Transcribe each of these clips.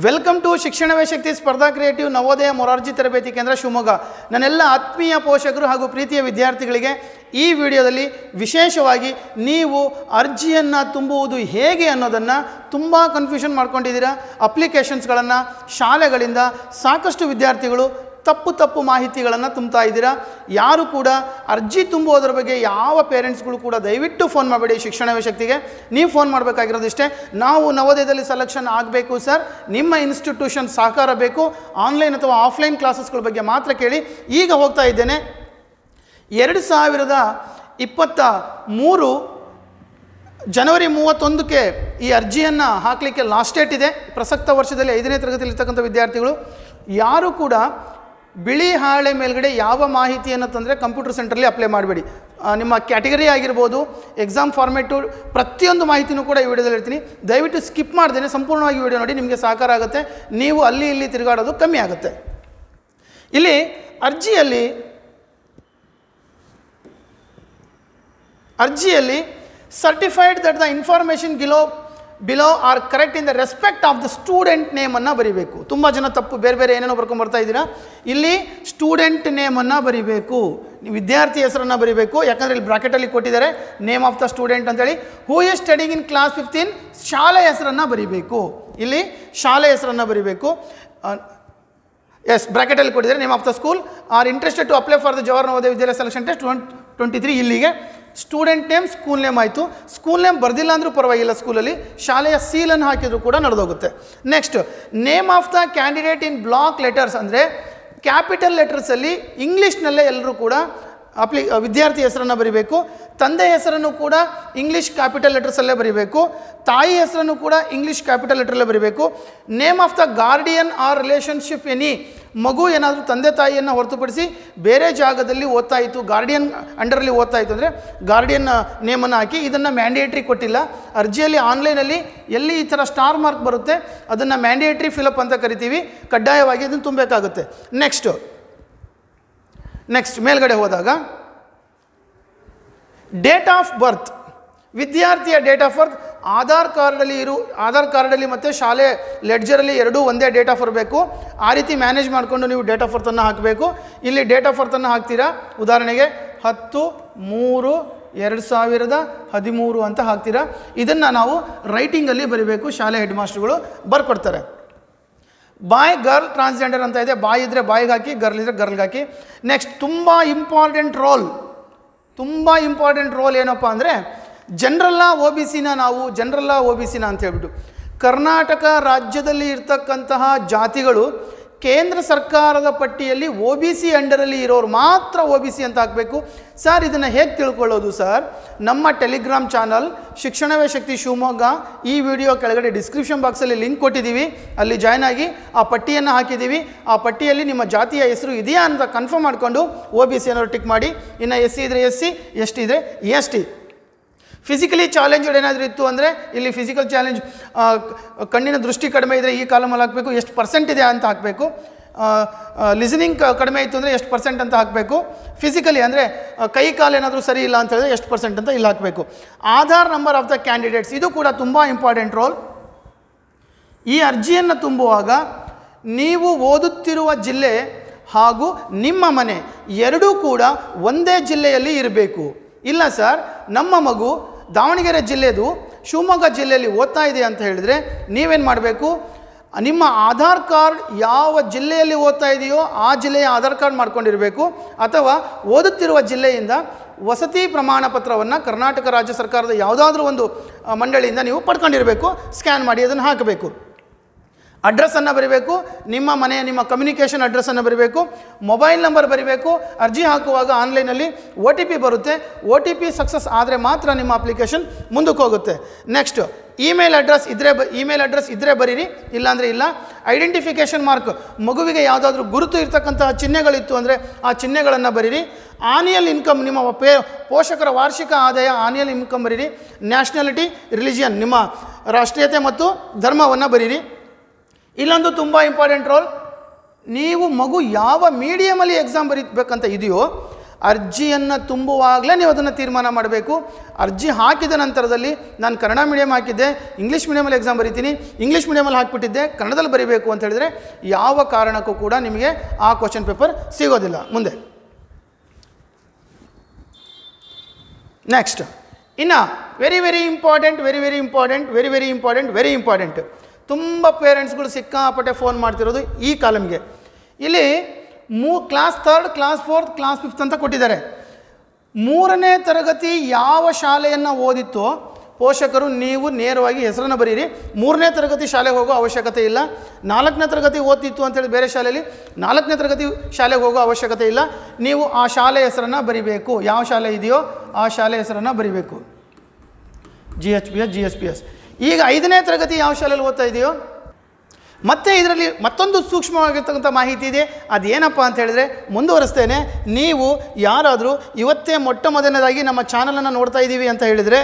Welcome to ಶಿಕ್ಷಣವೇ ಶಕ್ತಿ ಸ್ಪರ್ಧಾ creative Navodaya Morarji ತರಬೇತಿ ಕೇಂದ್ರ ಶಿವಮೊಗ್ಗ. ನನ್ನೆಲ್ಲ ಆತ್ಮೀಯ ಪೋಷಕರು ಹಾಗೂ ಪ್ರೀತಿಯ ವಿದ್ಯಾರ್ಥಿಗಳಿಗೆ ಈ ವಿಡಿಯೋದಲ್ಲಿ ವಿಶೇಷವಾಗಿ ನೀವು ಅರ್ಜಿಯನ್ನು ತುಂಬುವುದು ಹೇಗೆ ಅನ್ನೋದನ್ನು ತುಂಬ ಕನ್ಫ್ಯೂಷನ್ ಮಾಡ್ಕೊಂಡಿದ್ದೀರಾ. ಅಪ್ಲಿಕೇಶನ್ಸ್ಗಳನ್ನು ಶಾಲೆಗಳಿಂದ ಸಾಕಷ್ಟು ವಿದ್ಯಾರ್ಥಿಗಳು ತಪ್ಪು ಮಾಹಿತಿಗಳನ್ನು ತುಂಬ್ತಾ ಇದ್ದೀರಾ. ಯಾರು ಕೂಡ ಅರ್ಜಿ ತುಂಬುವುದರ ಬಗ್ಗೆ ಯಾವ ಪೇರೆಂಟ್ಸ್ಗಳು ಕೂಡ ದಯವಿಟ್ಟು ಫೋನ್ ಮಾಡಬೇಡಿ. ಶಿಕ್ಷಣವೇ ಶಕ್ತಿಗೆ ನೀವು ಫೋನ್ ಮಾಡಬೇಕಾಗಿರೋದಿಷ್ಟೇ, ನಾವು ನವೋದಯದಲ್ಲಿ ಸೆಲೆಕ್ಷನ್ ಆಗಬೇಕು ಸರ್, ನಿಮ್ಮ ಇನ್ಸ್ಟಿಟ್ಯೂಷನ್ ಸಹಕಾರ ಬೇಕು, ಆನ್ಲೈನ್ ಅಥವಾ ಆಫ್ಲೈನ್ ಕ್ಲಾಸಸ್ಗಳ ಬಗ್ಗೆ ಮಾತ್ರ ಕೇಳಿ. ಈಗ ಹೋಗ್ತಾ ಇದ್ದೇನೆ 2023 ಜನವರಿ 31ಕ್ಕೆ ಈ ಅರ್ಜಿಯನ್ನು ಹಾಕಲಿಕ್ಕೆ ಲಾಸ್ಟ್ ಡೇಟ್ ಇದೆ. ಪ್ರಸಕ್ತ ವರ್ಷದಲ್ಲಿ 5ನೇ ತರಗತಿಯಲ್ಲಿರ್ತಕ್ಕಂಥ ವಿದ್ಯಾರ್ಥಿಗಳು ಯಾರು ಕೂಡ ಬಿಳಿ ಹಾಳೆ ಮೇಲ್ಗಡೆ ಯಾವ ಮಾಹಿತಿಯನ್ನು ತಂದರೆ ಕಂಪ್ಯೂಟರ್ ಸೆಂಟ್ರಲ್ಲಿ ಅಪ್ಲೈ ಮಾಡಬೇಡಿ. ನಿಮ್ಮ ಕ್ಯಾಟಗರಿ ಆಗಿರ್ಬೋದು, ಎಕ್ಸಾಮ್ ಫಾರ್ಮೇಟು, ಪ್ರತಿಯೊಂದು ಮಾಹಿತಿನೂ ಕೂಡ ಈ ವಿಡಿಯೋದಲ್ಲಿ ಇರ್ತೀನಿ. ದಯವಿಟ್ಟು ಸ್ಕಿಪ್ ಮಾಡ್ದೇನೆ ಸಂಪೂರ್ಣವಾಗಿ ವಿಡಿಯೋ ನೋಡಿ, ನಿಮಗೆ ಸಹಕಾರ ಆಗುತ್ತೆ. ನೀವು ಅಲ್ಲಿ ಇಲ್ಲಿ ತಿರುಗಾಡೋದು ಕಮ್ಮಿ ಆಗುತ್ತೆ. ಇಲ್ಲಿ ಅರ್ಜಿಯಲ್ಲಿ certified that the information below are correct in the respect of the student ನೇಮನ್ನು ಬರೀಬೇಕು. ತುಂಬ ಜನ ತಪ್ಪು ಬೇರೆ ಏನೇನೋ ಬರ್ಕೊಂಬರ್ತಾ ಇದ್ದೀರಾ. ಇಲ್ಲಿ ಸ್ಟೂಡೆಂಟ್ ನೇಮನ್ನು ಬರೀಬೇಕು, ವಿದ್ಯಾರ್ಥಿ ಹೆಸರನ್ನು ಬರೀಬೇಕು. ಯಾಕಂದರೆ ಇಲ್ಲಿ ಬ್ರಾಕೆಟಲ್ಲಿ ಕೊಟ್ಟಿದ್ದಾರೆ ನೇಮ್ ಆಫ್ ದ ಸ್ಟೂಡೆಂಟ್ ಅಂತೇಳಿ. Who is studying in class 15 ಶಾಲೆ ಹೆಸರನ್ನು ಬರೀಬೇಕು. ಇಲ್ಲಿ ಶಾಲೆ ಹೆಸರನ್ನು ಬರೀಬೇಕು. ಎಸ್, ಬ್ರಾಕೆಟಲ್ಲಿ ಕೊಟ್ಟಿದ್ದಾರೆ name of the school are interested to apply for the Jawahar Navodaya Vidyalaya selection test 2023. ಇಲ್ಲಿಗೆ ಸ್ಟೂಡೆಂಟ್ ನೇಮ್, ಸ್ಕೂಲ್ ನೇಮ್ ಆಯಿತು. ಸ್ಕೂಲ್ ನೇಮ್ ಬರೆದಿಲ್ಲ ಅಂದರೂ ಪರವಾಗಿಲ್ಲ, ಸ್ಕೂಲಲ್ಲಿ ಶಾಲೆಯ ಸೀಲನ್ನು ಹಾಕಿದರೂ ಕೂಡ ನಡೆದೋಗುತ್ತೆ. Next, name of the candidate in block letters, ಅಂದರೆ ಕ್ಯಾಪಿಟಲ್ ಲೆಟರ್ಸಲ್ಲಿ ಇಂಗ್ಲೀಷ್ನಲ್ಲೇ ಎಲ್ಲರೂ ಕೂಡ ವಿದ್ಯಾರ್ಥಿ ಹೆಸರನ್ನು ಬರೀಬೇಕು. ತಂದೆ ಹೆಸರನ್ನು ಕೂಡ ಇಂಗ್ಲೀಷ್ ಕ್ಯಾಪಿಟಲ್ ಲೆಟರ್ಸಲ್ಲೇ ಬರೀಬೇಕು. ತಾಯಿ ಹೆಸರನ್ನು ಕೂಡ ಇಂಗ್ಲೀಷ್ ಕ್ಯಾಪಿಟಲ್ ಲೆಟರಲ್ಲೇ ಬರೀಬೇಕು. Name of the guardian or relationship any, ಮಗು ಏನಾದರೂ ತಂದೆ ತಾಯಿಯನ್ನು ಹೊರತುಪಡಿಸಿ ಬೇರೆ ಜಾಗದಲ್ಲಿ ಓದ್ತಾ ಇತ್ತು, ಗಾರ್ಡಿಯನ್ ಅಂಡರಲ್ಲಿ ಓದ್ತಾ ಇತ್ತು ಅಂದರೆ ಗಾರ್ಡಿಯನ್ ನೇಮನ್ನು ಹಾಕಿ. ಇದನ್ನು ಮ್ಯಾಂಡೇಟ್ರಿ ಕೊಟ್ಟಿಲ್ಲ ಅರ್ಜಿಯಲ್ಲಿ. ಆನ್ಲೈನಲ್ಲಿ ಎಲ್ಲಿ ಈ ಥರ ಸ್ಟಾರ್ ಮಾರ್ಕ್ ಬರುತ್ತೆ ಅದನ್ನು ಮ್ಯಾಂಡೇಟ್ರಿ ಫಿಲಪ್ ಅಂತ ಕರಿತೀವಿ. ಕಡ್ಡಾಯವಾಗಿ ಅದನ್ನು ತುಂಬಬೇಕಾಗುತ್ತೆ. ನೆಕ್ಸ್ಟ್ ಮೇಲ್ಗಡೆ ಹೋದಾಗ ಡೇಟ್ ಆಫ್ ಬರ್ತ್, ವಿದ್ಯಾರ್ಥಿಯ ಡೇಟ್ ಆಫ್ ಬರ್ತ್ ಆಧಾರ್ ಕಾರ್ಡಲ್ಲಿ ಮತ್ತು ಶಾಲೆ ಲೆಡ್ಜರಲ್ಲಿ ಎರಡೂ ಒಂದೇ ಡೇಟ್ ಆಫ್ ಬರಬೇಕು. ಆ ರೀತಿ ಮ್ಯಾನೇಜ್ ಮಾಡಿಕೊಂಡು ನೀವು ಡೇಟ್ ಆಫ್ ಬರ್ತನ್ನು ಹಾಕಬೇಕು. ಇಲ್ಲಿ ಡೇಟ್ ಆಫ್ ಬರ್ತನ್ನು ಹಾಕ್ತೀರಾ. ಉದಾಹರಣೆಗೆ 10/3/2013 ಅಂತ ಹಾಕ್ತೀರಾ. ಇದನ್ನು ನಾವು ರೈಟಿಂಗಲ್ಲಿ ಬರೀಬೇಕು. ಶಾಲೆ ಹೆಡ್ ಮಾಸ್ಟರ್ಗಳು ಬರ್ಕೊಡ್ತಾರೆ. ಬಾಯ್ ಗರ್ಲ್ ಟ್ರಾನ್ಸ್ಜೆಂಡರ್ ಅಂತ ಇದೆ. ಬಾಯ್ ಇದ್ದರೆ ಬಾಯ್ಗೆ ಹಾಕಿ, ಗರ್ಲ್ ಇದ್ದರೆ ಗರ್ಲ್ಗೆ ಹಾಕಿ. ನೆಕ್ಸ್ಟ್, ತುಂಬ ಇಂಪಾರ್ಟೆಂಟ್ ರೋಲ್ ಏನಪ್ಪ ಅಂದರೆ ಜನರಲ್ಲ ಒ ಬಿ ಸಿನ ಅಂತ ಹೇಳ್ಬಿಟ್ಟು ಕರ್ನಾಟಕ ರಾಜ್ಯದಲ್ಲಿ ಇರ್ತಕ್ಕಂತಹ ಜಾತಿಗಳು ಕೇಂದ್ರ ಸರ್ಕಾರದ ಪಟ್ಟಿಯಲ್ಲಿ ಒ ಬಿ ಸಿ ಅಂಡರಲ್ಲಿ ಇರೋರು ಮಾತ್ರ ಒ ಬಿ ಸಿ ಅಂತ ಹಾಕಬೇಕು. ಸರ್, ಇದನ್ನು ಹೇಗೆ ತಿಳ್ಕೊಳ್ಳೋದು ಸರ್? ನಮ್ಮ ಟೆಲಿಗ್ರಾಮ್ ಚಾನಲ್ ಶಿಕ್ಷಣವೇ ಶಕ್ತಿ ಶಿವಮೊಗ್ಗ, ಈ ವಿಡಿಯೋ ಕೆಳಗಡೆ ಡಿಸ್ಕ್ರಿಪ್ಷನ್ ಬಾಕ್ಸಲ್ಲಿ ಲಿಂಕ್ ಕೊಟ್ಟಿದ್ದೀವಿ. ಅಲ್ಲಿ ಜಾಯ್ನ್ ಆಗಿ ಆ ಪಟ್ಟಿಯನ್ನು ಹಾಕಿದ್ದೀವಿ. ಆ ಪಟ್ಟಿಯಲ್ಲಿ ನಿಮ್ಮ ಜಾತಿಯ ಹೆಸರು ಇದೆಯಾ ಅಂತ ಕನ್ಫರ್ಮ್ ಮಾಡಿಕೊಂಡು ಒ ಬಿ ಸಿ ಅನ್ನೋರು ಟಿಕ್ ಮಾಡಿ. ಇನ್ನು ಎಸ್ ಸಿ ಇದ್ದರೆ ಎಸ್ ಸಿ, ಎಸ್ ಟಿ ಇದ್ದರೆ ಎಸ್ ಟಿ. ಫಿಸಿಕಲಿ ಚಾಲೆಂಜ್ಡ್ ಏನಾದರೂ ಇತ್ತು ಅಂದರೆ ಇಲ್ಲಿ ಫಿಸಿಕಲ್ ಚಾಲೆಂಜ್, ಕಣ್ಣಿನ ದೃಷ್ಟಿ ಕಡಿಮೆ ಇದ್ದರೆ ಈ ಕಾಲಮಲ್ಲಿ ಹಾಕಬೇಕು. ಎಷ್ಟು % ಇದೆ ಅಂತ ಹಾಕಬೇಕು. ಲಿಸನಿಂಗ್ ಕಡಿಮೆ ಇತ್ತು ಅಂದರೆ ಎಷ್ಟು % ಅಂತ ಹಾಕಬೇಕು. ಫಿಸಿಕಲಿ ಅಂದರೆ ಕೈ ಕಾಲು ಏನಾದರೂ ಸರಿ ಇಲ್ಲ ಅಂತ ಹೇಳಿದ್ರೆ ಎಷ್ಟು % ಅಂತ ಇಲ್ಲಿ ಹಾಕಬೇಕು. Aadhaar number of the candidates, ಇದು ಕೂಡ ತುಂಬ ಇಂಪಾರ್ಟೆಂಟ್ ರೋಲ್. ಈ ಅರ್ಜಿಯನ್ನು ತುಂಬುವಾಗ ನೀವು ಓದುತ್ತಿರುವ ಜಿಲ್ಲೆ ಹಾಗೂ ನಿಮ್ಮ ಮನೆ ಎರಡೂ ಕೂಡ ಒಂದೇ ಜಿಲ್ಲೆಯಲ್ಲಿ ಇರಬೇಕು. ಇಲ್ಲ ಸರ್, ನಮ್ಮ ಮಗು ದಾವಣಗೆರೆ ಜಿಲ್ಲೆದು ಶಿವಮೊಗ್ಗ ಜಿಲ್ಲೆಯಲ್ಲಿ ಓದ್ತಾ ಇದೆ ಅಂತ ಹೇಳಿದರೆ ನೀವೇನು ಮಾಡಬೇಕು? ನಿಮ್ಮ ಆಧಾರ್ ಕಾರ್ಡ್ ಯಾವ ಜಿಲ್ಲೆಯಲ್ಲಿ ಓದ್ತಾ ಇದೆಯೋ ಆ ಜಿಲ್ಲೆಯ ಆಧಾರ್ ಕಾರ್ಡ್ ಮಾಡ್ಕೊಂಡಿರಬೇಕು. ಅಥವಾ ಓದುತ್ತಿರುವ ಜಿಲ್ಲೆಯಿಂದ ವಸತಿ ಪ್ರಮಾಣ ಪತ್ರವನ್ನು ಕರ್ನಾಟಕ ರಾಜ್ಯ ಸರ್ಕಾರದ ಯಾವುದಾದ್ರೂ ಒಂದು ಮಂಡಳಿಯಿಂದ ನೀವು ಪಡ್ಕೊಂಡಿರಬೇಕು. ಸ್ಕ್ಯಾನ್ ಮಾಡಿ ಅದನ್ನು ಹಾಕಬೇಕು. ಅಡ್ರೆಸ್ಸನ್ನು ಬರೀಬೇಕು. ನಿಮ್ಮ ಮನೆಯ ನಿಮ್ಮ ಕಮ್ಯುನಿಕೇಷನ್ ಅಡ್ರೆಸ್ಸನ್ನು ಬರೀಬೇಕು. ಮೊಬೈಲ್ ನಂಬರ್ ಬರೀಬೇಕು. ಅರ್ಜಿ ಹಾಕುವಾಗ ಆನ್ಲೈನಲ್ಲಿ OTP ಬರುತ್ತೆ. OTP ಸಕ್ಸಸ್ ಆದರೆ ಮಾತ್ರ ನಿಮ್ಮ ಅಪ್ಲಿಕೇಶನ್ ಮುಂದಕ್ಕೆ ಹೋಗುತ್ತೆ. ನೆಕ್ಸ್ಟ್, ಇಮೇಲ್ ಅಡ್ರೆಸ್ ಇದ್ದರೆ ಬರೀರಿ, ಇಲ್ಲಾಂದರೆ ಇಲ್ಲ. ಐಡೆಂಟಿಫಿಕೇಷನ್ ಮಾರ್ಕ್, ಮಗುವಿಗೆ ಯಾವುದಾದ್ರೂ ಗುರುತು ಇರ್ತಕ್ಕಂತಹ ಚಿಹ್ನೆಗಳಿತ್ತು ಅಂದರೆ ಆ ಚಿಹ್ನೆಗಳನ್ನು ಬರೀರಿ. ಆನ್ಯಲ್ ಇನ್ಕಮ್, ನಿಮ್ಮ ಪೋಷಕರ ವಾರ್ಷಿಕ ಆದಾಯ ಆನ್ಯಲ್ ಇನ್ಕಮ್ ಬರೀರಿ. ನ್ಯಾಷನಾಲಿಟಿ, ರಿಲಿಜಿಯನ್, ನಿಮ್ಮ ರಾಷ್ಟ್ರೀಯತೆ ಮತ್ತು ಧರ್ಮವನ್ನು ಬರೀರಿ. ಇಲ್ಲೊಂದು ತುಂಬ ಇಂಪಾರ್ಟೆಂಟ್ ರೋಲ್, ನೀವು ಮಗು ಯಾವ ಮೀಡಿಯಮಲ್ಲಿ ಎಕ್ಸಾಮ್ ಬರೀಬೇಕಂತ ಇದೆಯೋ ಅರ್ಜಿಯನ್ನು ತುಂಬುವಾಗಲೇ ನೀವು ಅದನ್ನು ತೀರ್ಮಾನ ಮಾಡಬೇಕು. ಅರ್ಜಿ ಹಾಕಿದ ನಂತರದಲ್ಲಿ ನಾನು ಕನ್ನಡ ಮೀಡಿಯಮ್ ಹಾಕಿದ್ದೆ, ಇಂಗ್ಲೀಷ್ ಮೀಡಿಯಮಲ್ಲಿ ಎಕ್ಸಾಮ್ ಬರೀತೀನಿ, ಇಂಗ್ಲೀಷ್ ಮೀಡಿಯಮಲ್ಲಿ ಹಾಕಿಬಿಟ್ಟಿದ್ದೆ, ಕನ್ನಡದಲ್ಲಿ ಬರೀಬೇಕು ಅಂತ ಹೇಳಿದರೆ ಯಾವ ಕಾರಣಕ್ಕೂ ಕೂಡ ನಿಮಗೆ ಆ ಕ್ವಶನ್ ಪೇಪರ್ ಸಿಗೋದಿಲ್ಲ. ಮುಂದೆ ನೆಕ್ಸ್ಟ್ ಇನ್ನು ವೆರಿ ಇಂಪಾರ್ಟೆಂಟ್ ತುಂಬ ಪೇರೆಂಟ್ಸ್ಗಳು ಸಿಕ್ಕಾಪಟ್ಟೆ ಫೋನ್ ಮಾಡ್ತಿರೋದು ಈ ಕಾಲಮ್ಗೆ. ಇಲ್ಲಿ ಕ್ಲಾಸ್ 3, ಕ್ಲಾಸ್ 4, ಕ್ಲಾಸ್ 5 ಅಂತ ಕೊಟ್ಟಿದ್ದಾರೆ. 3ನೇ ತರಗತಿ ಯಾವ ಶಾಲೆಯನ್ನು ಓದಿತ್ತೋ ಪೋಷಕರು ನೀವು ನೇರವಾಗಿ ಹೆಸರನ್ನು ಬರೀರಿ. 3ನೇ ತರಗತಿ ಶಾಲೆಗೆ ಹೋಗೋ ಅವಶ್ಯಕತೆ ಇಲ್ಲ. 4ನೇ ತರಗತಿ ಓದ್ತಿತ್ತು ಅಂತೇಳಿ ಬೇರೆ ಶಾಲೆಯಲ್ಲಿ 4ನೇ ತರಗತಿ ಶಾಲೆಗೆ ಹೋಗೋ ಅವಶ್ಯಕತೆ ಇಲ್ಲ. ನೀವು ಆ ಶಾಲೆ ಹೆಸರನ್ನು ಬರಿಬೇಕು. ಯಾವ ಶಾಲೆ ಇದೆಯೋ ಆ ಶಾಲೆ ಹೆಸರನ್ನು ಬರಿಬೇಕು. GHPS. ಈಗ 5ನೇ ತರಗತಿ ಯಾವ ಶಾಲೆಯಲ್ಲಿ ಓದ್ತಾ ಇದೆಯೋ. ಮತ್ತು ಇದರಲ್ಲಿ ಮತ್ತೊಂದು ಸೂಕ್ಷ್ಮವಾಗಿರ್ತಕ್ಕಂಥ ಮಾಹಿತಿ ಇದೆ. ಅದೇನಪ್ಪ ಅಂತ ಹೇಳಿದರೆ ಮುಂದುವರಿಸ್ತೇನೆ. ನೀವು ಯಾರಾದರೂ ಇವತ್ತೇ ಮೊಟ್ಟ ಮೊದಲನೇದಾಗಿ ನಮ್ಮ ಚಾನಲನ್ನು ನೋಡ್ತಾ ಇದ್ದೀವಿ ಅಂತ ಹೇಳಿದರೆ,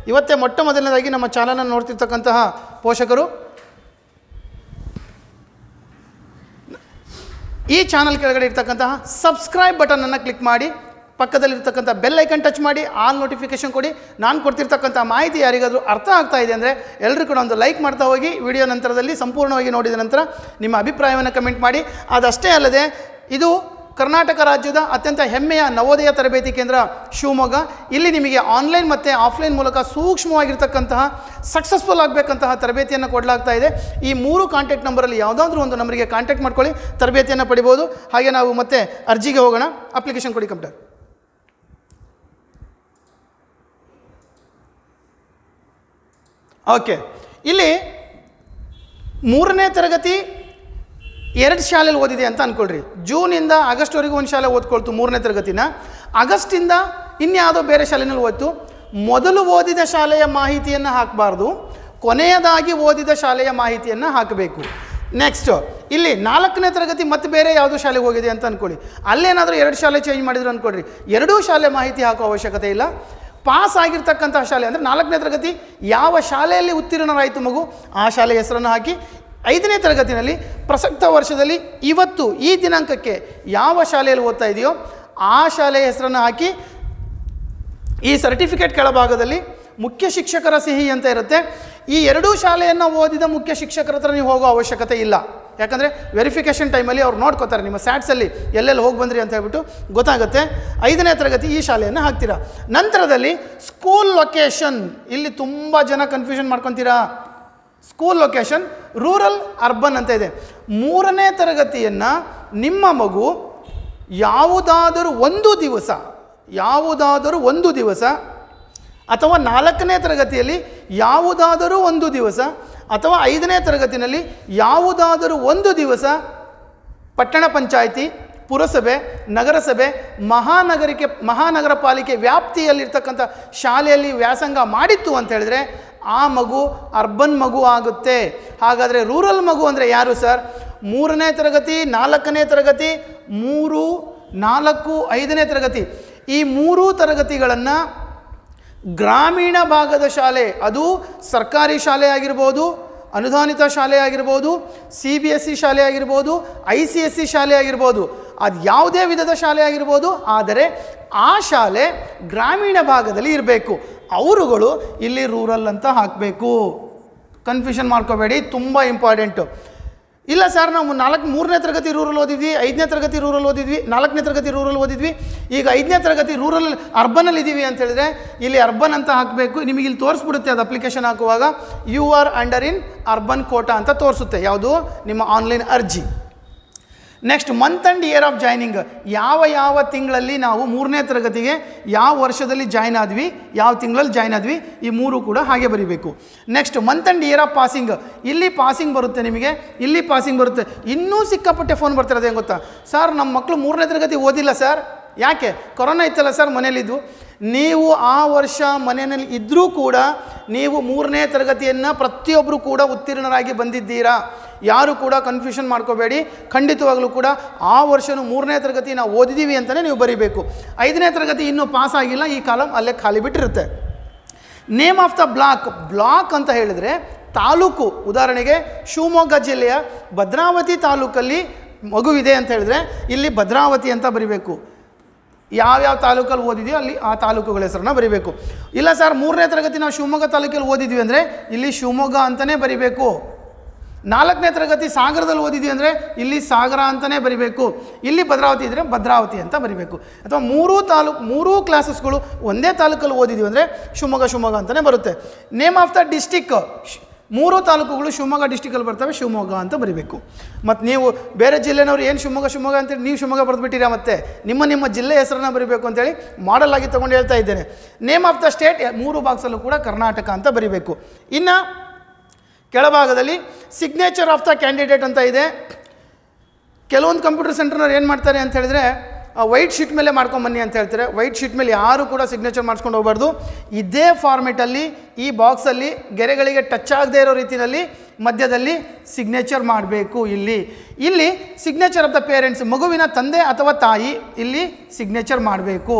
ಇವತ್ತೇ ಮೊಟ್ಟ ಮೊದಲನೇದಾಗಿ ನಮ್ಮ ಚಾನಲನ್ನು ನೋಡ್ತಿರ್ತಕ್ಕಂತಹ ಪೋಷಕರು ಈ ಚಾನಲ್ ಕೆಳಗಡೆ ಇರ್ತಕ್ಕಂತಹ ಸಬ್ಸ್ಕ್ರೈಬ್ ಬಟನನ್ನು ಕ್ಲಿಕ್ ಮಾಡಿ, ಪಕ್ಕದಲ್ಲಿರ್ತಕ್ಕಂಥ ಬೆಲ್ ಐಕನ್ ಟಚ್ ಮಾಡಿ, ಆಲ್ ನೋಟಿಫಿಕೇಷನ್ ಕೊಡಿ. ನಾನು ಕೊಡ್ತಿರ್ತಕ್ಕಂಥ ಮಾಹಿತಿ ಯಾರಿಗಾದರೂ ಅರ್ಥ ಆಗ್ತಾ ಇದೆ ಅಂದರೆ ಎಲ್ಲರೂ ಕೂಡ ಒಂದು ಲೈಕ್ ಮಾಡ್ತಾ ಹೋಗಿ. ವಿಡಿಯೋ ನಂತರದಲ್ಲಿ ಸಂಪೂರ್ಣವಾಗಿ ನೋಡಿದ ನಂತರ ನಿಮ್ಮ ಅಭಿಪ್ರಾಯವನ್ನು ಕಮೆಂಟ್ ಮಾಡಿ. ಅದಷ್ಟೇ ಅಲ್ಲದೆ ಇದು ಕರ್ನಾಟಕ ರಾಜ್ಯದ ಅತ್ಯಂತ ಹೆಮ್ಮೆಯ ನವೋದಯ ತರಬೇತಿ ಕೇಂದ್ರ ಶಿವಮೊಗ್ಗ. ಇಲ್ಲಿ ನಿಮಗೆ ಆನ್ಲೈನ್ ಮತ್ತು ಆಫ್ಲೈನ್ ಮೂಲಕ ಸೂಕ್ಷ್ಮವಾಗಿರ್ತಕ್ಕಂತಹ ಸಕ್ಸಸ್ಫುಲ್ ಆಗಬೇಕಂತಹ ತರಬೇತಿಯನ್ನು ಕೊಡಲಾಗ್ತಾ ಇದೆ. ಈ 3 ಕಾಂಟ್ಯಾಕ್ಟ್ ನಂಬರಲ್ಲಿ ಯಾವುದಾದ್ರೂ ಒಂದು ನಂಬರಿಗೆ ಕಾಂಟ್ಯಾಕ್ಟ್ ಮಾಡ್ಕೊಳ್ಳಿ, ತರಬೇತಿಯನ್ನು ಪಡಿಬೋದು. ಹಾಗೆ ನಾವು ಮತ್ತೆ ಅರ್ಜಿಗೆ ಹೋಗೋಣ. ಅಪ್ಲಿಕೇಶನ್ ಕೊಡಿ ಕಂಪ್ಯೂಟರ್. ಓಕೆ, ಇಲ್ಲಿ 3ನೇ ತರಗತಿ 2 ಶಾಲೆಯಲ್ಲಿ ಓದಿದೆ ಅಂತ ಅಂದ್ಕೊಳ್ರಿ. ಜೂನಿಂದ ಆಗಸ್ಟ್ವರೆಗೂ ಒಂದು ಶಾಲೆ ಓದ್ಕೊಳ್ತು 3ನೇ ತರಗತಿನ. ಆಗಸ್ಟಿಂದ ಇನ್ಯಾವುದೋ ಬೇರೆ ಶಾಲೆಯಲ್ಲಿ ಓದ್ತು. ಮೊದಲು ಓದಿದ ಶಾಲೆಯ ಮಾಹಿತಿಯನ್ನು ಹಾಕಬಾರ್ದು, ಕೊನೆಯದಾಗಿ ಓದಿದ ಶಾಲೆಯ ಮಾಹಿತಿಯನ್ನು ಹಾಕಬೇಕು. ನೆಕ್ಸ್ಟು ಇಲ್ಲಿ 4ನೇ ತರಗತಿ ಮತ್ತೆ ಬೇರೆ ಯಾವುದೋ ಶಾಲೆಗೆ ಹೋಗಿದೆ ಅಂತ ಅಂದ್ಕೊಳ್ಳಿ. ಅಲ್ಲೇನಾದರೂ 2 ಶಾಲೆ ಚೇಂಜ್ ಮಾಡಿದ್ರು ಅಂದ್ಕೊಳ್ರಿ. 2 ಶಾಲೆ ಮಾಹಿತಿ ಹಾಕೋ ಅವಶ್ಯಕತೆ ಇಲ್ಲ. ಪಾಸ್ ಆಗಿರ್ತಕ್ಕಂತಹ ಶಾಲೆ ಅಂದರೆ 4ನೇ ತರಗತಿ ಯಾವ ಶಾಲೆಯಲ್ಲಿ ಉತ್ತೀರ್ಣರಾಯಿತು ಮಗು ಆ ಶಾಲೆ ಹೆಸರನ್ನು ಹಾಕಿ. 5ನೇ ತರಗತಿನಲ್ಲಿ ಪ್ರಸಕ್ತ ವರ್ಷದಲ್ಲಿ ಇವತ್ತು ಈ ದಿನಾಂಕಕ್ಕೆ ಯಾವ ಶಾಲೆಯಲ್ಲಿ ಓದ್ತಾ ಇದೆಯೋ ಆ ಶಾಲೆಯ ಹೆಸರನ್ನು ಹಾಕಿ. ಈ ಸರ್ಟಿಫಿಕೇಟ್ ಕೆಳಭಾಗದಲ್ಲಿ ಮುಖ್ಯ ಶಿಕ್ಷಕರ ಸಿಹಿ ಅಂತ ಇರುತ್ತೆ. ಈ 2 ಶಾಲೆಯನ್ನು ಓದಿದ ಮುಖ್ಯ ಶಿಕ್ಷಕರ ಹತ್ರ ನೀವು ಹೋಗೋ ಅವಶ್ಯಕತೆ ಇಲ್ಲ. ಯಾಕಂದರೆ ವೆರಿಫಿಕೇಷನ್ ಟೈಮಲ್ಲಿ ಅವ್ರು ನೋಡ್ಕೋತಾರೆ ನಿಮ್ಮ ಸ್ಯಾಟ್ಸಲ್ಲಿ ಎಲ್ಲೆಲ್ಲಿ ಹೋಗಿ ಬಂದ್ರಿ ಅಂತ ಹೇಳ್ಬಿಟ್ಟು ಗೊತ್ತಾಗುತ್ತೆ. 5ನೇ ತರಗತಿ ಈ ಶಾಲೆಯನ್ನು ಹಾಕ್ತೀರಾ. ನಂತರದಲ್ಲಿ ಸ್ಕೂಲ್ ಲೊಕೇಶನ್, ಇಲ್ಲಿ ತುಂಬ ಜನ ಕನ್ಫ್ಯೂಷನ್ ಮಾಡ್ಕೊತೀರಾ. ಸ್ಕೂಲ್ ಲೊಕೇಶನ್ ರೂರಲ್ ಅರ್ಬನ್ ಅಂತ ಇದೆ. 3ನೇ ತರಗತಿಯನ್ನು ನಿಮ್ಮ ಮಗು ಯಾವುದಾದರೂ ಒಂದು ದಿವಸ ಅಥವಾ 4ನೇ ತರಗತಿಯಲ್ಲಿ ಯಾವುದಾದರೂ ಒಂದು ದಿವಸ ಅಥವಾ 5ನೇ ತರಗತಿಯಲ್ಲಿ ಯಾವುದಾದರೂ ಒಂದು ದಿವಸ ಪಟ್ಟಣ ಪಂಚಾಯಿತಿ, ಪುರಸಭೆ, ನಗರಸಭೆ, ಮಹಾನಗರ ಪಾಲಿಕೆ ವ್ಯಾಪ್ತಿಯಲ್ಲಿರ್ತಕ್ಕಂಥ ಶಾಲೆಯಲ್ಲಿ ವ್ಯಾಸಂಗ ಮಾಡಿತ್ತು ಅಂತ ಹೇಳಿದ್ರೆ ಆ ಮಗು ಅರ್ಬನ್ ಮಗು ಆಗುತ್ತೆ. ಹಾಗಾದರೆ ರೂರಲ್ ಮಗು ಅಂದರೆ ಯಾರು ಸರ್? 3ನೇ ತರಗತಿ, 4ನೇ ತರಗತಿ, 3, 4, 5ನೇ ತರಗತಿ, ಈ 3 ತರಗತಿಗಳನ್ನು ಗ್ರಾಮೀಣ ಭಾಗದ ಶಾಲೆ, ಅದು ಸರ್ಕಾರಿ ಶಾಲೆ ಆಗಿರ್ಬೋದು, ಅನುದಾನಿತ ಶಾಲೆ ಆಗಿರ್ಬೋದು, CBSE ಶಾಲೆ ಆಗಿರ್ಬೋದು, ICSE ಶಾಲೆ ಆಗಿರ್ಬೋದು, ಅದು ಯಾವುದೇ ವಿಧದ ಶಾಲೆ ಆಗಿರ್ಬೋದು, ಆದರೆ ಆ ಶಾಲೆ ಗ್ರಾಮೀಣ ಭಾಗದಲ್ಲಿ ಇರಬೇಕು. ಅವರುಗಳು ಇಲ್ಲಿ ರೂರಲ್ ಅಂತ ಹಾಕಬೇಕು. ಕನ್ಫ್ಯೂಷನ್ ಮಾಡ್ಕೋಬೇಡಿ, ತುಂಬ ಇಂಪಾರ್ಟೆಂಟು. ಇಲ್ಲ ಸರ್ ನಾವು 3ನೇ ತರಗತಿ ರೂರಲ್ ಓದಿದ್ವಿ, 5ನೇ ತರಗತಿ ರೂರಲ್ ಓದಿದ್ವಿ, 4ನೇ ತರಗತಿ ರೂರಲ್ ಓದಿದ್ವಿ, ಈಗ 5ನೇ ತರಗತಿ ರೂರಲ್ ಅರ್ಬನಲ್ಲಿ ಇದ್ದೀವಿ ಅಂತ ಹೇಳಿದ್ರೆ ಇಲ್ಲಿ ಅರ್ಬನ್ ಅಂತ ಹಾಕಬೇಕು. ನಿಮಗೆ ಇಲ್ಲಿ ತೋರಿಸ್ಬಿಡುತ್ತೆ ಅದು ಅಪ್ಲಿಕೇಶನ್ ಹಾಕುವಾಗ you are under in urban quota ಅಂತ ತೋರಿಸುತ್ತೆ. ಯಾವುದು? ನಿಮ್ಮ ಆನ್ಲೈನ್ ಅರ್ಜಿ. Next month and year of joining, ಯಾವ ತಿಂಗಳಲ್ಲಿ ನಾವು 3ನೇ ತರಗತಿಗೆ ಯಾವ ವರ್ಷದಲ್ಲಿ ಜಾಯ್ನ್ ಆದ್ವಿ, ಯಾವ ತಿಂಗಳಲ್ಲಿ ಜಾಯ್ನ್ ಆದ್ವಿ, ಈ 3 ಕೂಡ ಹಾಗೆ ಬರೀಬೇಕು. Next month and year of passing, ಇಲ್ಲಿ ಪಾಸಿಂಗ್ ಬರುತ್ತೆ ನಿಮಗೆ, ಇಲ್ಲಿ ಪಾಸಿಂಗ್ ಬರುತ್ತೆ. ಇನ್ನೂ ಸಿಕ್ಕಾಪಟ್ಟೆ ಫೋನ್ ಬರ್ತಿರೋದು ಏನು ಗೊತ್ತಾ? ಸರ್ ನಮ್ಮ ಮಕ್ಕಳು 3ನೇ ತರಗತಿ ಓದಿಲ್ಲ ಸರ್, ಯಾಕೆ? ಕೊರೋನಾ ಇತ್ತಲ್ಲ ಸರ್, ಮನೇಲಿದ್ವು. ನೀವು ಆ ವರ್ಷ ಮನೆಯಲ್ಲಿ ಇದ್ದರೂ ಕೂಡ ನೀವು 3ನೇ ತರಗತಿಯನ್ನು ಪ್ರತಿಯೊಬ್ಬರು ಕೂಡ ಉತ್ತೀರ್ಣರಾಗಿ ಬಂದಿದ್ದೀರಾ. ಯಾರು ಕೂಡ ಕನ್ಫ್ಯೂಷನ್ ಮಾಡ್ಕೋಬೇಡಿ. ಖಂಡಿತವಾಗಲೂ ಕೂಡ ಆ ವರ್ಷವೂ 3ನೇ ತರಗತಿ ನಾವು ಓದಿದ್ದೀವಿ ಅಂತಲೇ ನೀವು ಬರೀಬೇಕು. 5ನೇ ತರಗತಿ ಇನ್ನೂ ಪಾಸ್ ಆಗಿಲ್ಲ, ಈ ಕಾಲಮ್ ಅಲ್ಲೇ ಖಾಲಿ ಬಿಟ್ಟಿರುತ್ತೆ. ನೇಮ್ ಆಫ್ ದ ಬ್ಲಾಕ್ ಅಂತ ಹೇಳಿದರೆ ತಾಲೂಕು. ಉದಾಹರಣೆಗೆ ಶಿವಮೊಗ್ಗ ಜಿಲ್ಲೆಯ ಭದ್ರಾವತಿ ತಾಲೂಕಲ್ಲಿ ಮಗುವಿದೆ ಅಂತ ಹೇಳಿದ್ರೆ ಇಲ್ಲಿ ಭದ್ರಾವತಿ ಅಂತ ಬರೀಬೇಕು. ಯಾವ್ಯಾವ ತಾಲೂಕಲ್ಲಿ ಓದಿದೆಯೋ ಅಲ್ಲಿ ಆ ತಾಲೂಕುಗಳ ಹೆಸರನ್ನ ಬರೀಬೇಕು. ಇಲ್ಲ ಸರ್ 3ನೇ ತರಗತಿ ನಾವು ಶಿವಮೊಗ್ಗ ತಾಲೂಕಲ್ಲಿ ಓದಿದ್ವಿ ಅಂದರೆ ಇಲ್ಲಿ ಶಿವಮೊಗ್ಗ ಅಂತಲೇ ಬರೀಬೇಕು. 4ನೇ ತರಗತಿ ಸಾಗರದಲ್ಲಿ ಓದಿದ್ವಿ ಅಂದರೆ ಇಲ್ಲಿ ಸಾಗರ ಅಂತಲೇ ಬರೀಬೇಕು. ಇಲ್ಲಿ ಭದ್ರಾವತಿ ಇದ್ದರೆ ಭದ್ರಾವತಿ ಅಂತ ಬರೀಬೇಕು. ಅಥವಾ ಮೂರೂ ಕ್ಲಾಸಸ್ಗಳು ಒಂದೇ ತಾಲೂಕಲ್ಲಿ ಓದಿದ್ವಿ ಅಂದರೆ ಶಿವಮೊಗ್ಗ ಅಂತಲೇ ಬರುತ್ತೆ. ನೇಮ್ ಆಫ್ ದ ಡಿಸ್ಟಿಕ್, 3 ತಾಲೂಕುಗಳು ಶಿವಮೊಗ್ಗ ಡಿಸ್ಟಿಕಲ್ಲಿ ಬರ್ತವೆ, ಶಿವಮೊಗ್ಗ ಅಂತ ಬರೀಬೇಕು. ಮತ್ತು ನೀವು ಬೇರೆ ಜಿಲ್ಲೆನವ್ರು ಏನು ಶಿವಮೊಗ್ಗ ಅಂತೇಳಿ ನೀವು ಶಿವಮೊಗ್ಗ ಬರೆದುಬಿಟ್ಟಿರಾ, ಮತ್ತೆ ನಿಮ್ಮ ಜಿಲ್ಲೆ ಹೆಸರನ್ನ ಬರೀಬೇಕು ಅಂತೇಳಿ ಮಾಡಲ್ ಆಗಿ ತೊಗೊಂಡು ಹೇಳ್ತಾ ಇದ್ದೇನೆ. ನೇಮ್ ಆಫ್ ದ ಸ್ಟೇಟ್ 3 ಬಾಕ್ಸಲ್ಲೂ ಕೂಡ ಕರ್ನಾಟಕ ಅಂತ ಬರೀಬೇಕು. ಇನ್ನು ಕೆಳಭಾಗದಲ್ಲಿ ಸಿಗ್ನೇಚರ್ ಆಫ್ ದ ಕ್ಯಾಂಡಿಡೇಟ್ ಅಂತ ಇದೆ. ಕೆಲವೊಂದು ಕಂಪ್ಯೂಟರ್ ಸೆಂಟರ್ನವ್ರು ಏನು ಮಾಡ್ತಾರೆ ಅಂತ ಹೇಳಿದ್ರೆ ವೈಟ್ ಶೀಟ್ ಮೇಲೆ ಮಾಡ್ಕೊಂಬನ್ನಿ ಅಂತ ಹೇಳ್ತಾರೆ. ವೈಟ್ ಶೀಟ್ ಮೇಲೆ ಯಾರು ಕೂಡ ಸಿಗ್ನೇಚರ್ ಮಾಡಿಸ್ಕೊಂಡು ಹೋಗಬಾರ್ದು. ಇದೇ ಫಾರ್ಮೆಟಲ್ಲಿ ಈ ಬಾಕ್ಸಲ್ಲಿ ಗೆರೆಗಳಿಗೆ ಟಚ್ ಆಗದೇ ಇರೋ ರೀತಿಯಲ್ಲಿ ಮಧ್ಯದಲ್ಲಿ ಸಿಗ್ನೇಚರ್ ಮಾಡಬೇಕು. ಇಲ್ಲಿ ಸಿಗ್ನೇಚರ್ ಆಫ್ ದ ಪೇರೆಂಟ್ಸ್, ಮಗುವಿನ ತಂದೆ ಅಥವಾ ತಾಯಿ ಇಲ್ಲಿ ಸಿಗ್ನೇಚರ್ ಮಾಡಬೇಕು.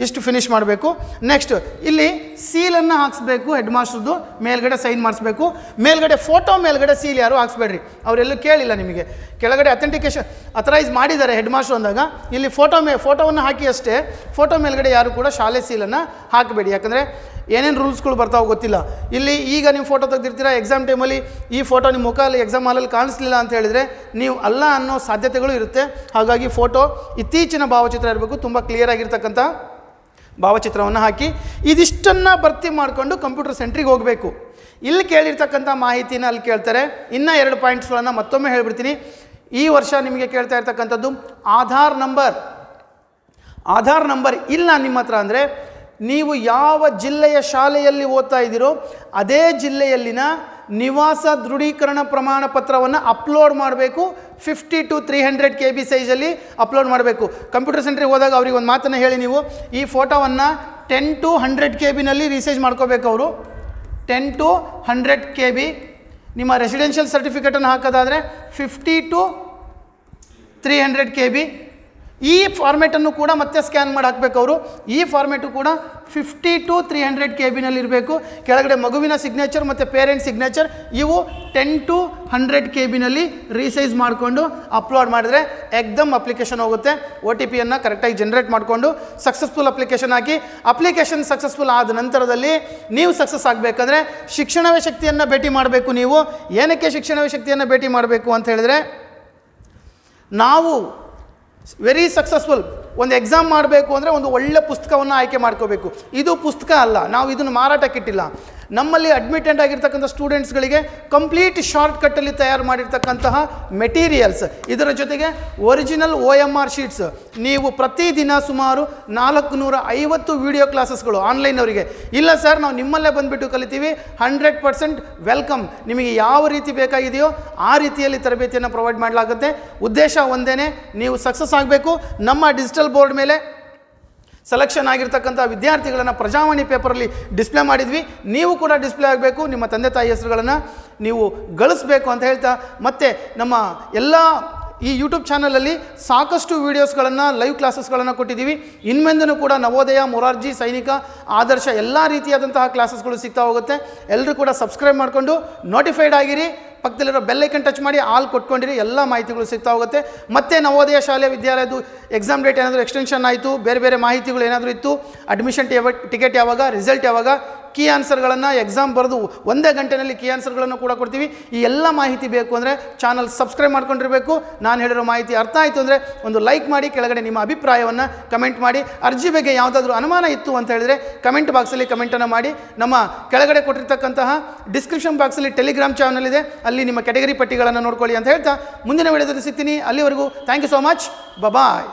ಇಷ್ಟು ಫಿನಿಷ್ ಮಾಡಬೇಕು. ನೆಕ್ಸ್ಟ್ ಇಲ್ಲಿ ಸೀಲನ್ನು ಹಾಕ್ಸ್ಬೇಕು. ಹೆಡ್ ಮಾಸ್ಟರ್ದು ಮೇಲ್ಗಡೆ ಸೈನ್ ಮಾಡಿಸ್ಬೇಕು. ಮೇಲ್ಗಡೆ ಫೋಟೋ ಮೇಲ್ಗಡೆ ಸೀಲ್ ಯಾರು ಹಾಕ್ಸ್ಬೇಡ್ರಿ, ಅವರೆಲ್ಲೂ ಕೇಳಿಲ್ಲ ನಿಮಗೆ. ಕೆಳಗಡೆ ಅಥೆಂಟಿಕೇಶನ್ ಅಥರೈಸ್ ಮಾಡಿದ್ದಾರೆ ಹೆಡ್ ಮಾಸ್ಟರ್ ಅಂದಾಗ ಇಲ್ಲಿ ಫೋಟೋವನ್ನು ಹಾಕಿ ಅಷ್ಟೇ. ಫೋಟೋ ಮೇಲ್ಗಡೆ ಯಾರು ಕೂಡ ಶಾಲೆ ಸೀಲನ್ನು ಹಾಕಬೇಡಿ. ಯಾಕಂದರೆ ಏನೇನು ರೂಲ್ಸ್ಗಳು ಬರ್ತಾವೆ ಗೊತ್ತಿಲ್ಲ. ಇಲ್ಲಿ ಈಗ ನೀವು ಫೋಟೋ ತೆಗೆದಿರ್ತೀರ, ಎಕ್ಸಾಮ್ ಟೈಮಲ್ಲಿ ಈ ಫೋಟೋ ನಿಮ್ಮ ಮುಖದಲ್ಲಿ ಎಕ್ಸಾಮ್ ಹಾಲಲ್ಲಿ ಕಾಣಿಸ್ಲಿಲ್ಲ ಅಂತ ಹೇಳಿದರೆ ನೀವು ಅಲ್ಲ ಅನ್ನೋ ಸಾಧ್ಯತೆಗಳು ಇರುತ್ತೆ. ಹಾಗಾಗಿ ಫೋಟೋ ಇತ್ತೀಚಿನ ಭಾವಚಿತ್ರ ಇರಬೇಕು, ತುಂಬ ಕ್ಲಿಯರ್ ಆಗಿರ್ತಕ್ಕಂಥ ಭಾವಚಿತ್ರವನ್ನು ಹಾಕಿ ಇದಿಷ್ಟನ್ನು ಭರ್ತಿ ಮಾಡಿಕೊಂಡು ಕಂಪ್ಯೂಟರ್ ಸೆಂಟ್ರಿಗೆ ಹೋಗಬೇಕು. ಇಲ್ಲಿ ಕೇಳಿರ್ತಕ್ಕಂಥ ಮಾಹಿತಿನ ಅಲ್ಲಿ ಕೇಳ್ತಾರೆ. ಇನ್ನೂ 2 ಪಾಯಿಂಟ್ಸ್ಗಳನ್ನು ಮತ್ತೊಮ್ಮೆ ಹೇಳಿಬಿಡ್ತೀನಿ. ಈ ವರ್ಷ ನಿಮಗೆ ಕೇಳ್ತಾ ಇರ್ತಕ್ಕಂಥದ್ದು ಆಧಾರ್ ನಂಬರ್ ಇಲ್ಲ ನಿಮ್ಮ ಹತ್ರ ಅಂದರೆ ನೀವು ಯಾವ ಜಿಲ್ಲೆಯ ಶಾಲೆಯಲ್ಲಿ ಓದ್ತಾ ಇದ್ದೀರೋ ಅದೇ ಜಿಲ್ಲೆಯಲ್ಲಿನ ನಿವಾಸ ದೃಢೀಕರಣ ಪ್ರಮಾಣ ಪತ್ರವನ್ನು ಅಪ್ಲೋಡ್ ಮಾಡಬೇಕು. 50 to 300 KB ಸೈಜಲ್ಲಿ ಅಪ್ಲೋಡ್ ಮಾಡಬೇಕು. ಕಂಪ್ಯೂಟರ್ ಸೆಂಟ್ರಿಗೆ ಹೋದಾಗ ಅವ್ರಿಗೆ ಒಂದು ಮಾತನ್ನು ಹೇಳಿ, ನೀವು ಈ ಫೋಟೋವನ್ನು 10 to 100 KBನಲ್ಲಿ ರಿಸೈಜ್ ಮಾಡ್ಕೋಬೇಕು. ಅವರು 10 to 100 KB. ನಿಮ್ಮ ರೆಸಿಡೆನ್ಷಿಯಲ್ ಸರ್ಟಿಫಿಕೇಟನ್ನು ಹಾಕೋದಾದರೆ 50 to 300 KB. ಈ ಫಾರ್ಮೇಟನ್ನು ಕೂಡ ಮತ್ತೆ ಸ್ಕ್ಯಾನ್ ಮಾಡಿ ಹಾಕಬೇಕು ಅವರು. ಈ ಫಾರ್ಮೇಟು ಕೂಡ 50 to 300 KBನಲ್ಲಿ ಇರಬೇಕು. ಕೆಳಗಡೆ ಮಗುವಿನ ಸಿಗ್ನೇಚರ್ ಮತ್ತು ಪೇರೆಂಟ್ ಸಿಗ್ನೇಚರ್ ಇವು 10 to 100 KBನಲ್ಲಿ ರೀಸೈಜ್ ಮಾಡಿಕೊಂಡು ಅಪ್ಲೋಡ್ ಮಾಡಿದರೆ ಎಕ್ದಮ್ ಅಪ್ಲಿಕೇಶನ್ ಹೋಗುತ್ತೆ. OTPಯನ್ನು ಕರೆಕ್ಟಾಗಿ ಜನ್ರೇಟ್ ಮಾಡಿಕೊಂಡು ಸಕ್ಸಸ್ಫುಲ್ ಅಪ್ಲಿಕೇಶನ್ ಹಾಕಿ, ಅಪ್ಲಿಕೇಶನ್ ಸಕ್ಸಸ್ಫುಲ್ ಆದ ನಂತರದಲ್ಲಿ ನೀವು ಸಕ್ಸಸ್ ಆಗಬೇಕಂದ್ರೆ ಶಿಕ್ಷಣವೇ ಶಕ್ತಿಯನ್ನು ಭೇಟಿ ಮಾಡಬೇಕು. ನೀವು ಏನಕ್ಕೆ ಶಿಕ್ಷಣವೇ ಶಕ್ತಿಯನ್ನು ಭೇಟಿ ಮಾಡಬೇಕು ಅಂತ ಹೇಳಿದ್ರೆ, ನಾವು ವೆರಿ ಸಕ್ಸಸ್ಫುಲ್ ಒಂದು ಎಕ್ಸಾಮ್ ಮಾಡಬೇಕು ಅಂದರೆ ಒಂದು ಒಳ್ಳೆ ಪುಸ್ತಕವನ್ನು ಆಯ್ಕೆ ಮಾಡ್ಕೋಬೇಕು. ಇದು ಪುಸ್ತಕ ಅಲ್ಲ, ನಾವು ಇದನ್ನು ಮಾರಾಟಕ್ಕಿಟ್ಟಿಲ್ಲ. ನಮ್ಮಲ್ಲಿ ಅಡ್ಮಿಟೆಂಟ್ ಆಗಿರ್ತಕ್ಕಂಥ ಸ್ಟೂಡೆಂಟ್ಸ್ಗಳಿಗೆ ಕಂಪ್ಲೀಟ್ ಶಾರ್ಟ್ಕಟ್ಟಲ್ಲಿ ತಯಾರು ಮಾಡಿರ್ತಕ್ಕಂತಹ ಮೆಟೀರಿಯಲ್ಸ್, ಇದರ ಜೊತೆಗೆ ಒರಿಜಿನಲ್ OMR ಶೀಟ್ಸ್. ನೀವು ಪ್ರತಿದಿನ ಸುಮಾರು 450 ವಿಡಿಯೋ ಕ್ಲಾಸಸ್ಗಳು ಆನ್ಲೈನವರಿಗೆ. ಇಲ್ಲ ಸರ್ ನಾವು ನಿಮ್ಮಲ್ಲೇ ಬಂದುಬಿಟ್ಟು ಕಲಿತೀವಿ, 100% ವೆಲ್ಕಮ್. ನಿಮಗೆ ಯಾವ ರೀತಿ ಬೇಕಾಗಿದೆಯೋ ಆ ರೀತಿಯಲ್ಲಿ ತರಬೇತಿಯನ್ನು ಪ್ರೊವೈಡ್ ಮಾಡಲಾಗುತ್ತೆ. ಉದ್ದೇಶ ಒಂದೇ, ನೀವು ಸಕ್ಸಸ್ ಆಗಬೇಕು. ನಮ್ಮ ಡಿಜಿಟಲ್ ಬೋರ್ಡ್ ಮೇಲೆ ಸೆಲೆಕ್ಷನ್ ಆಗಿರ್ತಕ್ಕಂಥ ವಿದ್ಯಾರ್ಥಿಗಳನ್ನು ಪ್ರಜಾವಾಣಿ ಪೇಪರಲ್ಲಿ ಡಿಸ್ಪ್ಲೇ ಮಾಡಿದ್ವಿ. ನೀವು ಕೂಡ ಡಿಸ್ಪ್ಲೇ ಆಗಬೇಕು, ನಿಮ್ಮ ತಂದೆ ತಾಯಿ ಹೆಸರುಗಳನ್ನು ನೀವು ಗಳಿಸಬೇಕು ಅಂತ ಹೇಳ್ತಾ, ಮತ್ತು ನಮ್ಮ ಎಲ್ಲ ಈ ಯೂಟ್ಯೂಬ್ ಚಾನಲಲ್ಲಿ ಸಾಕಷ್ಟು ವೀಡಿಯೋಸ್ಗಳನ್ನು, ಲೈವ್ ಕ್ಲಾಸಸ್ಗಳನ್ನು ಕೊಟ್ಟಿದ್ದೀವಿ. ಇನ್ಮೆಂದೂ ಕೂಡ ನವೋದಯ, ಮೊರಾರ್ಜಿ, ಸೈನಿಕ, ಆದರ್ಶ ಎಲ್ಲ ರೀತಿಯಾದಂತಹ ಕ್ಲಾಸಸ್ಗಳು ಸಿಗ್ತಾ ಹೋಗುತ್ತೆ. ಎಲ್ಲರೂ ಕೂಡ ಸಬ್ಸ್ಕ್ರೈಬ್ ಮಾಡಿಕೊಂಡು ನೋಟಿಫೈಡ್ ಆಗಿರಿ. ಪಕ್ಕದಲ್ಲಿರೋ ಬೆಲ್ ಐಕನ್ ಟಚ್ ಮಾಡಿ ಆಲ್ ಕೊಟ್ಕೊಂಡಿರಿ, ಎಲ್ಲ ಮಾಹಿತಿಗಳು ಸಿಗ್ತಾ ಹೋಗುತ್ತೆ. ಮತ್ತು ನವೋದಯ ಶಾಲೆ ವಿದ್ಯಾಲಯದ್ದು ಎಕ್ಸಾಮ್ ಡೇಟ್ ಏನಾದರೂ ಎಕ್ಸ್ಟೆನ್ಷನ್ ಆಯಿತು, ಬೇರೆ ಮಾಹಿತಿಗಳು ಏನಾದರೂ ಇತ್ತು, ಅಡ್ಮಿಷನ್ ಟಿಕೆಟ್ ಯಾವಾಗ, ರಿಸಲ್ಟ್ ಯಾವಾಗ, ಕೀ ಆನ್ಸರ್ಗಳನ್ನು ಎಕ್ಸಾಮ್ ಬರೆದು 1 ಗಂಟೆಯಲ್ಲಿ ಕೀ ಆನ್ಸರ್ಗಳನ್ನು ಕೂಡ ಕೊಡ್ತೀವಿ. ಈ ಎಲ್ಲ ಮಾಹಿತಿ ಬೇಕು ಅಂದರೆ ಚಾನಲ್ ಸಬ್ಸ್ಕ್ರೈಬ್ ಮಾಡ್ಕೊಂಡಿರಬೇಕು. ನಾನು ಹೇಳಿರೋ ಮಾಹಿತಿ ಅರ್ಥ ಆಯಿತು ಅಂದರೆ ಒಂದು ಲೈಕ್ ಮಾಡಿ, ಕೆಳಗಡೆ ನಿಮ್ಮ ಅಭಿಪ್ರಾಯವನ್ನು ಕಮೆಂಟ್ ಮಾಡಿ. ಅರ್ಜಿ ಬಗ್ಗೆ ಯಾವುದಾದ್ರೂ ಅನುಮಾನ ಇತ್ತು ಅಂತ ಹೇಳಿದರೆ ಕಮೆಂಟ್ ಬಾಕ್ಸಲ್ಲಿ ಕಮೆಂಟನ್ನು ಮಾಡಿ. ನಮ್ಮ ಕೆಳಗಡೆ ಕೊಟ್ಟಿರ್ತಕ್ಕಂತಹ ಡಿಸ್ಕ್ರಿಪ್ಷನ್ ಬಾಕ್ಸಲ್ಲಿ ಟೆಲಿಗ್ರಾಮ್ ಚಾನಲ್ ಇದೆ, ಅಲ್ಲಿ ನಿಮ್ಮ ಕ್ಯಾಟಗರಿ ಪಟ್ಟಿಗಳನ್ನು ನೋಡ್ಕೊಳ್ಳಿ ಅಂತ ಹೇಳ್ತಾ ಮುಂದಿನ ವಿಡಿಯೋದಲ್ಲಿ ಸಿಗ್ತೀನಿ. ಅಲ್ಲಿವರೆಗೂ thank you so much. Bye.